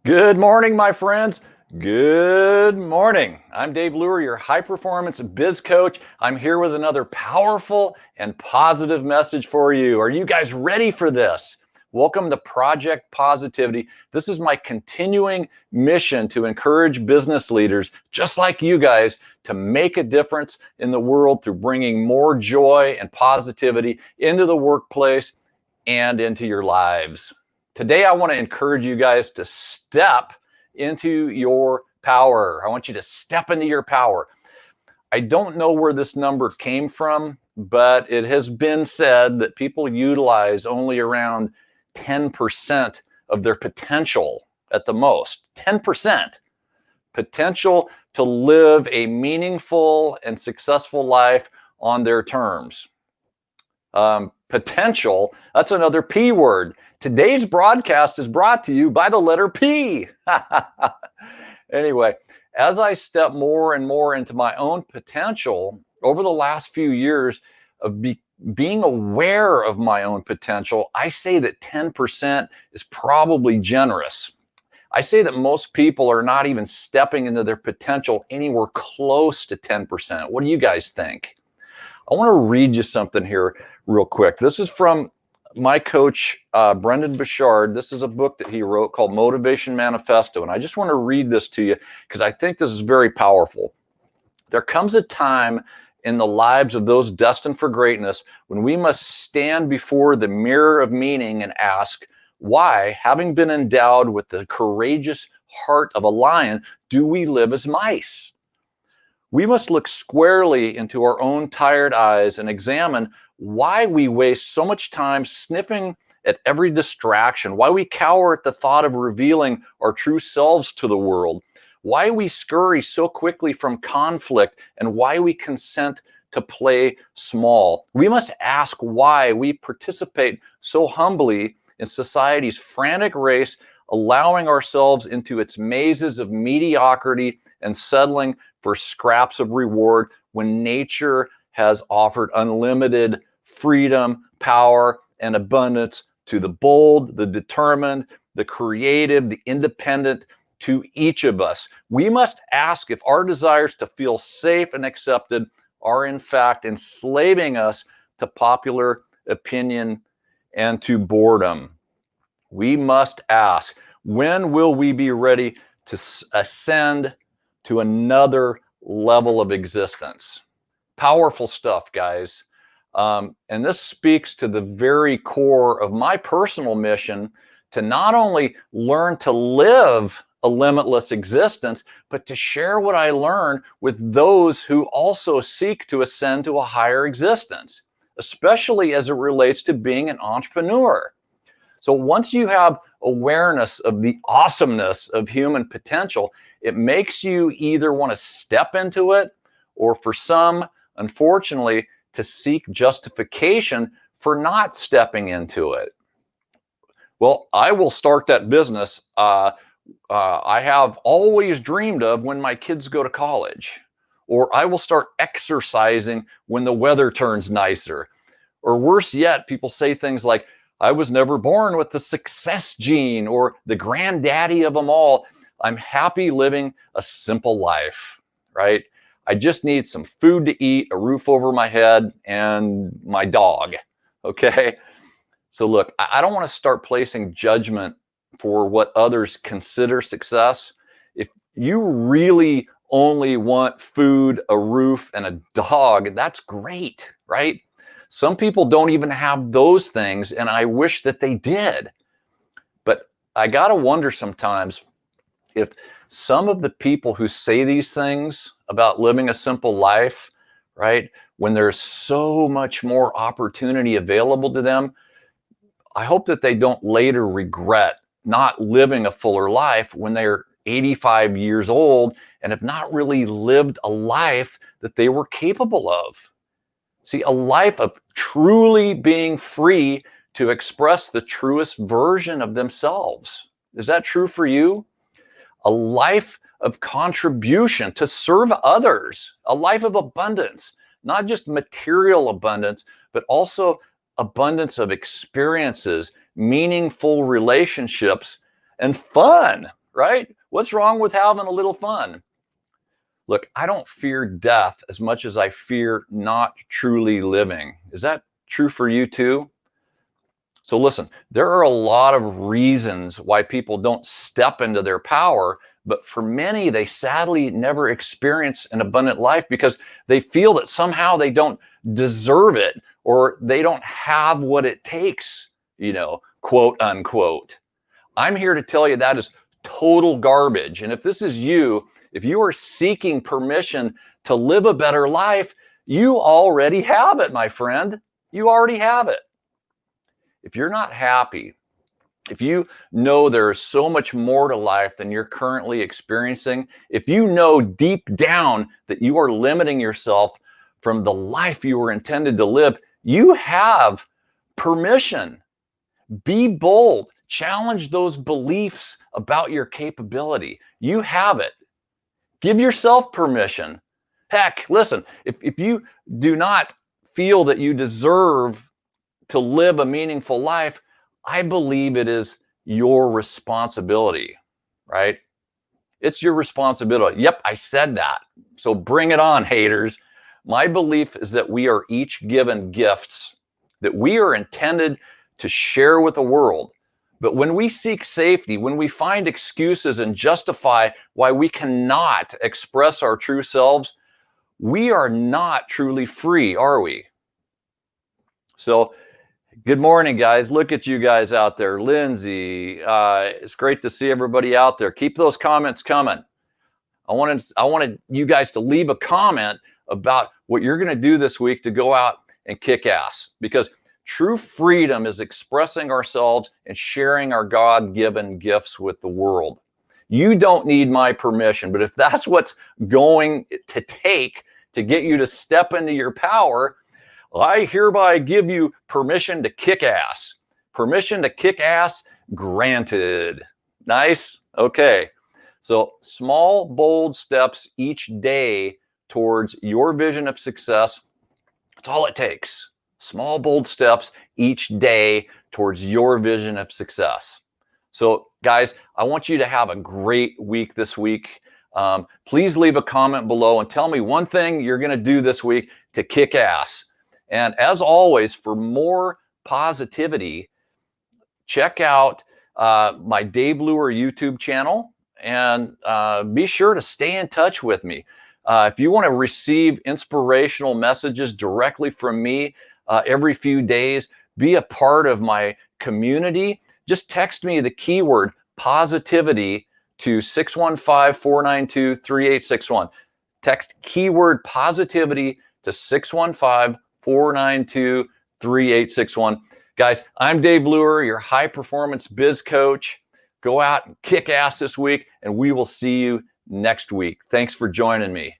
Good morning, my friends. Good morning. I'm Dave Luer, your high performance biz coach. I'm here with another powerful and positive message for you. Are you guys ready for this? Welcome to Project Positivity. This is my continuing mission to encourage business leaders just like you guys to make a difference in the world through bringing more joy and positivity into the workplace and into your lives. Today, I want to encourage you guys to step into your power. I want you to step into your power. I don't know where this number came from, but it has been said that people utilize only around 10% of their potential at the most. 10% potential to live a meaningful and successful life on their terms. Potential, that's another P word. Today's broadcast is brought to you by the letter P. Anyway, as I step more and more into my own potential over the last few years of being aware of my own potential, I say that 10% is probably generous. I say that most people are not even stepping into their potential anywhere close to 10%. What do you guys think? I want to read you something here real quick. This is from my coach, Brendan Bouchard. This is a book that he wrote called Motivation Manifesto. And I just want to read this to you because I think this is very powerful. There comes a time in the lives of those destined for greatness when we must stand before the mirror of meaning and ask, why, having been endowed with the courageous heart of a lion, do we live as mice? We must look squarely into our own tired eyes and examine why we waste so much time sniffing at every distraction, why we cower at the thought of revealing our true selves to the world, why we scurry so quickly from conflict, and why we consent to play small. We must ask why we participate so humbly in society's frantic race, allowing ourselves into its mazes of mediocrity and settling for scraps of reward when nature has offered unlimited freedom, power, and abundance to the bold, the determined, the creative, the independent, to each of us. We must ask if our desires to feel safe and accepted are in fact enslaving us to popular opinion and to boredom. We must ask, when will we be ready to ascend to another level of existence? Powerful stuff, guys. And this speaks to the very core of my personal mission to not only learn to live a limitless existence, but to share what I learn with those who also seek to ascend to a higher existence, especially as it relates to being an entrepreneur. So once you have awareness of the awesomeness of human potential, it makes you either want to step into it, or for some, unfortunately, to seek justification for not stepping into it. Well, I will start that business I have always dreamed of when my kids go to college. Or I will start exercising when the weather turns nicer. Or worse yet, people say things like, I was never born with the success gene, or the granddaddy of them all. I'm happy living a simple life, right? I just need some food to eat, a roof over my head, and my dog, okay? So look, I don't want to start placing judgment for what others consider success. If you really only want food, a roof, and a dog, that's great, right? Some people don't even have those things, and I wish that they did. But I got to wonder sometimes if some of the people who say these things about living a simple life, right, when there's so much more opportunity available to them, I hope that they don't later regret not living a fuller life when they're 85 years old and have not really lived a life that they were capable of. See, a life of truly being free to express the truest version of themselves. Is that true for you? A life of contribution to serve others, a life of abundance, not just material abundance, but also abundance of experiences, meaningful relationships, and fun, right? What's wrong with having a little fun? Look, I don't fear death as much as I fear not truly living. Is that true for you too? So listen, there are a lot of reasons why people don't step into their power, but for many, they sadly never experience an abundant life because they feel that somehow they don't deserve it or they don't have what it takes, quote unquote. I'm here to tell you that is total garbage. And if this is you, if you are seeking permission to live a better life, you already have it, my friend. You already have it. If you're not happy, if you know there's so much more to life than you're currently experiencing, if you know deep down that you are limiting yourself from the life you were intended to live, you have permission. Be bold. Challenge those beliefs about your capability. You have it. Give yourself permission. Heck, listen, if you do not feel that you deserve to live a meaningful life, I believe it is your responsibility, right? It's your responsibility. Yep, I said that. So bring it on, haters. My belief is that we are each given gifts that we are intended to share with the world. But when we seek safety, when we find excuses and justify why we cannot express our true selves, we are not truly free, are we? So, good morning, guys. Look at you guys out there. Lindsay, it's great to see everybody out there. Keep those comments coming. I wanted you guys to leave a comment about what you're going to do this week to go out and kick ass, because true freedom is expressing ourselves and sharing our God-given gifts with the world. You don't need my permission, but if that's what's going to take to get you to step into your power, I hereby give you permission to kick ass. Permission to kick ass granted. Nice? Okay. So small, bold steps each day towards your vision of success. That's all it takes. Small, bold steps each day towards your vision of success. So guys, I want you to have a great week this week. Please leave a comment below and tell me one thing you're going to do this week to kick ass. And as always, for more positivity, check out my Dave Luer YouTube channel, and be sure to stay in touch with me. If you want to receive inspirational messages directly from me every few days, be a part of my community, just text me the keyword positivity to 615-492-3861. Text keyword positivity to 615-492-3861. Guys, I'm Dave Luer, your high performance biz coach. Go out and kick ass this week, and we will see you next week. Thanks for joining me.